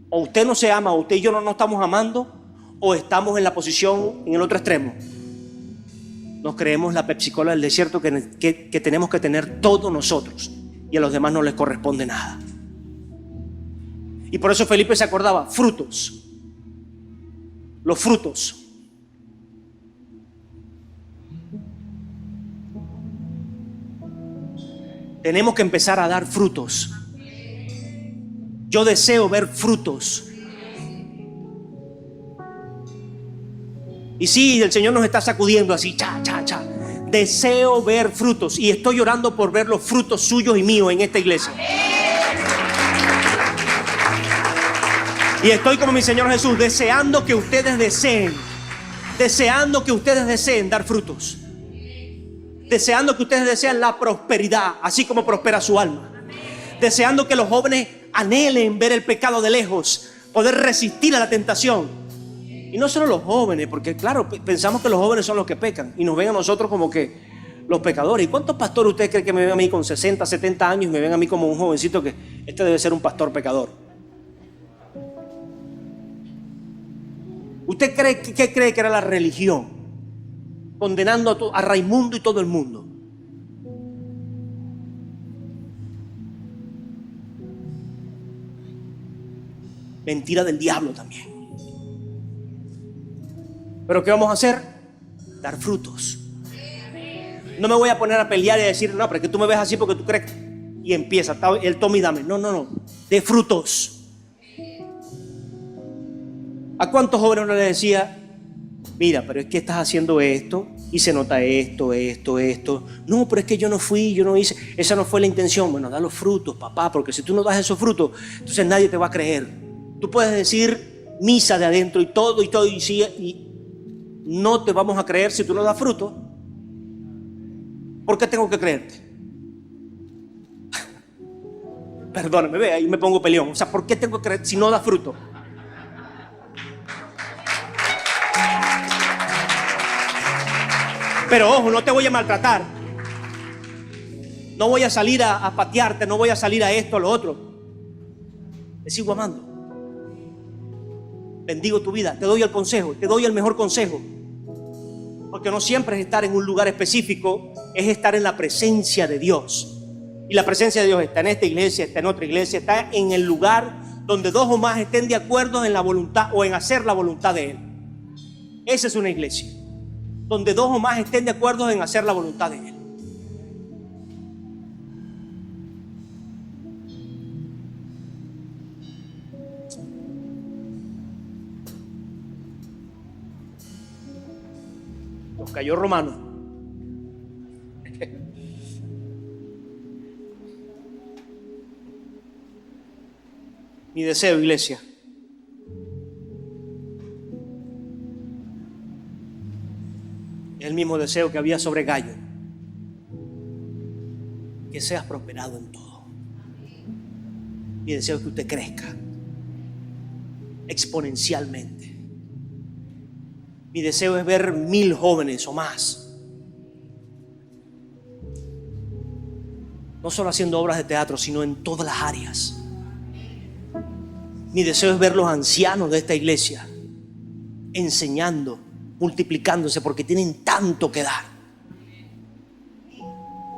O usted no se ama, o usted y yo no nos estamos amando, o estamos en la posición, en el otro extremo. Nos creemos la Pepsi-Cola del desierto que tenemos que tener todos nosotros, y a los demás no les corresponde nada. Y por eso Felipe se acordaba, frutos. Los frutos. Tenemos que empezar a dar frutos. Yo deseo ver frutos. Y sí, el Señor nos está sacudiendo así, cha. Deseo ver frutos y estoy orando por ver los frutos suyos y míos en esta iglesia. Y estoy como mi Señor Jesús, deseando que ustedes deseen dar frutos. Deseando que ustedes deseen la prosperidad, así como prospera su alma. Deseando que los jóvenes anhelen ver el pecado de lejos, poder resistir a la tentación. Y no solo los jóvenes, porque claro, pensamos que los jóvenes son los que pecan y nos ven a nosotros como que los pecadores. ¿Y cuántos pastores ustedes creen que me ven a mí con 60, 70 años y me ven a mí como un jovencito que este debe ser un pastor pecador? ¿Usted qué cree que era la religión? Condenando a Raimundo y todo el mundo. Mentira del diablo también. ¿Pero qué vamos a hacer? Dar frutos. No me voy a poner a pelear y a decir, no, pero es que tú me ves así porque tú crees. Y empieza, el toma y dame. No. De frutos. ¿A cuántos jóvenes uno le decía, mira, pero es que estás haciendo esto y se nota esto? No, pero es que yo no fui, yo no hice. Esa no fue la intención. Bueno, da los frutos, papá, porque si tú no das esos frutos, entonces nadie te va a creer. Tú puedes decir misa de adentro y todo, y no te vamos a creer si tú no das fruto. ¿Por qué tengo que creerte? Perdóname, ve, ahí me pongo peleón. O sea, ¿por qué tengo que creer si no das fruto? Pero ojo, no te voy a maltratar. No voy a salir a patearte, no voy a salir a esto, a lo otro. Te sigo amando. Bendigo tu vida, te doy el consejo, te doy el mejor consejo. Porque no siempre es estar en un lugar específico, es estar en la presencia de Dios. Y la presencia de Dios está en esta iglesia, está en otra iglesia, está en el lugar donde dos o más estén de acuerdo en la voluntad o en hacer la voluntad de Él. Esa es una iglesia, donde dos o más estén de acuerdo en hacer la voluntad de Él. Nos cayó Romano. Mi deseo, iglesia, es el mismo deseo que había sobre Gallo, que seas prosperado en todo. Mi deseo es que usted crezca exponencialmente. Mi deseo es ver 1000 jóvenes o más, no solo haciendo obras de teatro, sino en todas las áreas. Mi deseo es ver los ancianos de esta iglesia enseñando, multiplicándose, porque tienen tanto que dar.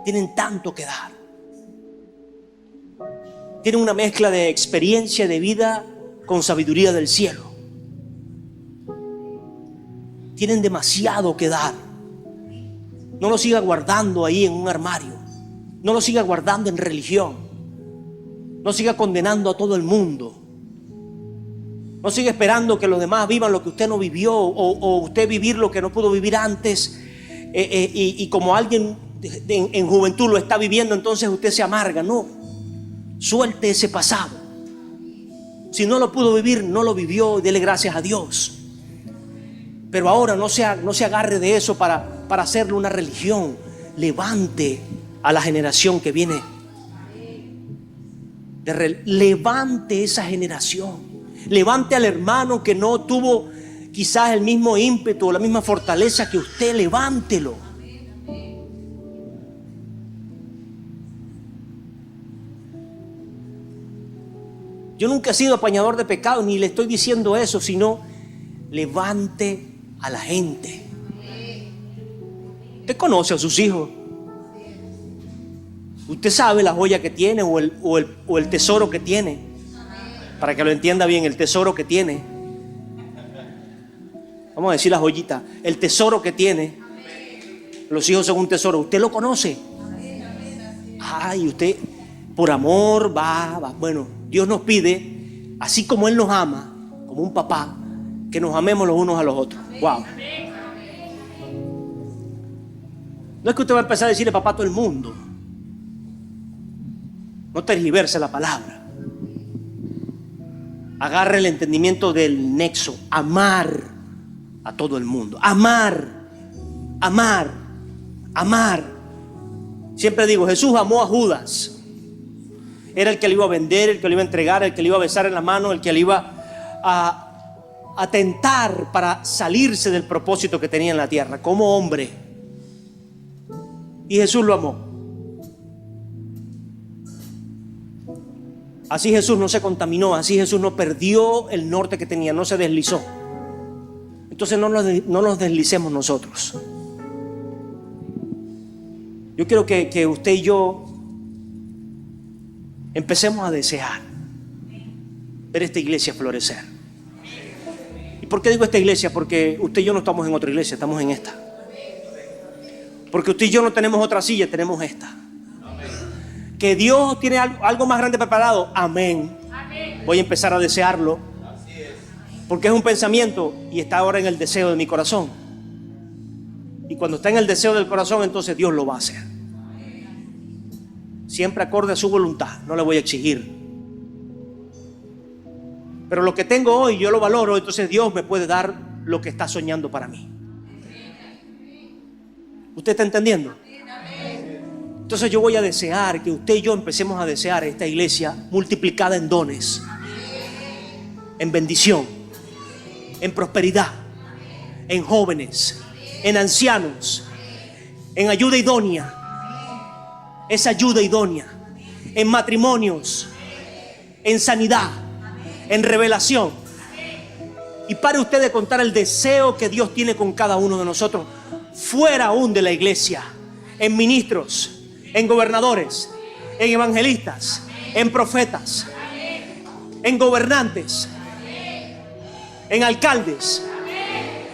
Tienen tanto que dar. Tienen una mezcla de experiencia de vida con sabiduría del cielo. Tienen demasiado que dar. No lo siga guardando ahí en un armario. No lo siga guardando en religión. No siga condenando a todo el mundo. No siga esperando que los demás vivan lo que usted no vivió, o usted vivir lo que no pudo vivir antes, y como alguien en juventud lo está viviendo, entonces usted se amarga. No, suelte ese pasado. Si no lo pudo vivir, no lo vivió, dele gracias a Dios. Pero ahora no se agarre de eso para hacerlo una religión. Levante a la generación que viene Levante esa generación. Levante al hermano que no tuvo quizás el mismo ímpetu o la misma fortaleza que usted. Levántelo. Yo nunca he sido apañador de pecado, ni le estoy diciendo eso, sino levante a la gente. Usted conoce a sus hijos. Usted sabe la joya que tiene o el tesoro que tiene. Para que lo entienda bien, el tesoro que tiene. Vamos a decir la joyita. El tesoro que tiene. Los hijos son un tesoro. Usted lo conoce. Ay, usted por amor va. Bueno, Dios nos pide, así como Él nos ama, como un papá, que nos amemos los unos a los otros. Wow. No es que usted va a empezar a decirle papá a todo el mundo. No tergiverse la palabra. Agarre el entendimiento del nexo. Amar a todo el mundo. Amar. Siempre digo, Jesús amó a Judas. Era el que le iba a vender, el que le iba a entregar, el que le iba a besar en la mano, el que le iba a tentar para salirse del propósito que tenía en la tierra como hombre. Y Jesús lo amó. Así Jesús no se contaminó, así Jesús no perdió el norte que tenía, no se deslizó. Entonces no nos deslicemos nosotros. Yo quiero que usted y yo empecemos a desear ver esta iglesia florecer. ¿Y por qué digo esta iglesia? Porque usted y yo no estamos en otra iglesia, estamos en esta. Porque usted y yo no tenemos otra silla, tenemos esta. Que Dios tiene algo más grande preparado. Amén. Voy a empezar a desearlo. Porque es un pensamiento y está ahora en el deseo de mi corazón. Y cuando está en el deseo del corazón, entonces Dios lo va a hacer. Siempre acorde a su voluntad. No le voy a exigir. Pero lo que tengo hoy yo lo valoro. Entonces Dios me puede dar lo que está soñando para mí. ¿Usted está entendiendo? Entonces yo voy a desear que usted y yo empecemos a desear esta iglesia multiplicada en dones, en bendición, en prosperidad, en jóvenes, en ancianos, en ayuda idónea, esa ayuda idónea, en matrimonios, en sanidad, en revelación. Y pare usted de contar el deseo que Dios tiene con cada uno de nosotros, fuera aún de la iglesia, en ministros, en gobernadores, en evangelistas, en profetas, en gobernantes, en alcaldes,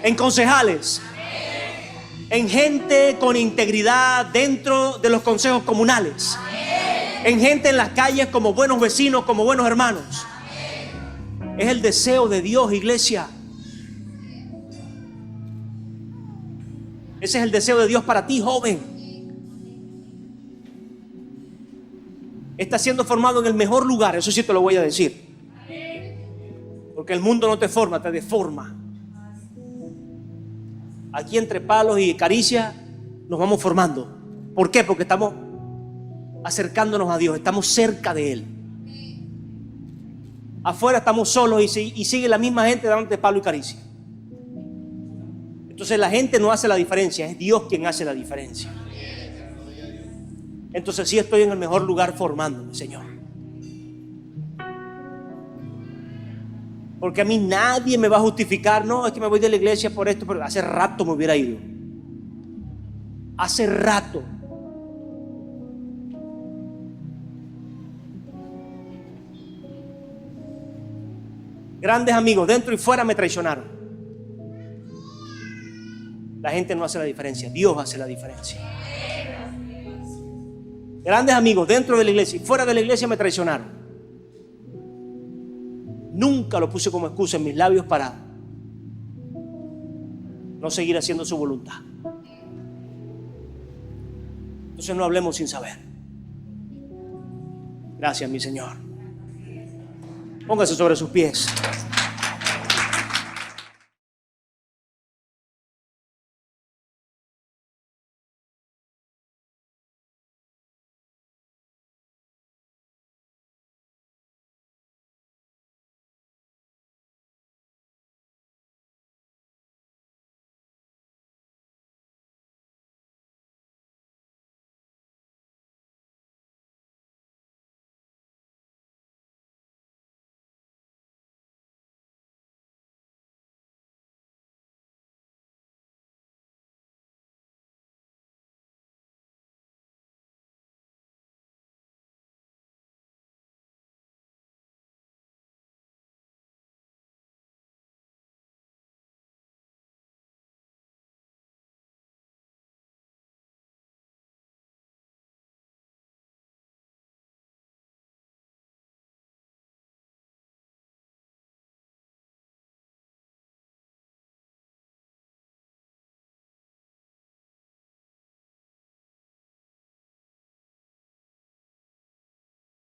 en concejales, en gente con integridad dentro de los consejos comunales, en gente en las calles como buenos vecinos, como buenos hermanos. Es el deseo de Dios, iglesia. Ese es el deseo de Dios para ti, joven. Estás siendo formado en el mejor lugar, eso sí te lo voy a decir. Porque el mundo no te forma, te deforma. Aquí entre palos y caricias nos vamos formando. ¿Por qué? Porque estamos acercándonos a Dios, estamos cerca de Él. Afuera estamos solos y sigue la misma gente dándote palo y caricia. Entonces la gente no hace la diferencia, es Dios quien hace la diferencia. Entonces sí estoy en el mejor lugar formándome, Señor. Porque a mí nadie me va a justificar. No, es que me voy de la iglesia por esto, pero hace rato me hubiera ido. Hace rato. Grandes amigos dentro y fuera me traicionaron. La gente no hace la diferencia, Dios hace la diferencia. Grandes amigos dentro de la iglesia y fuera de la iglesia me traicionaron. Nunca lo puse como excusa en mis labios para no seguir haciendo su voluntad. Entonces no hablemos sin saber. Gracias, mi Señor. Póngase sobre sus pies.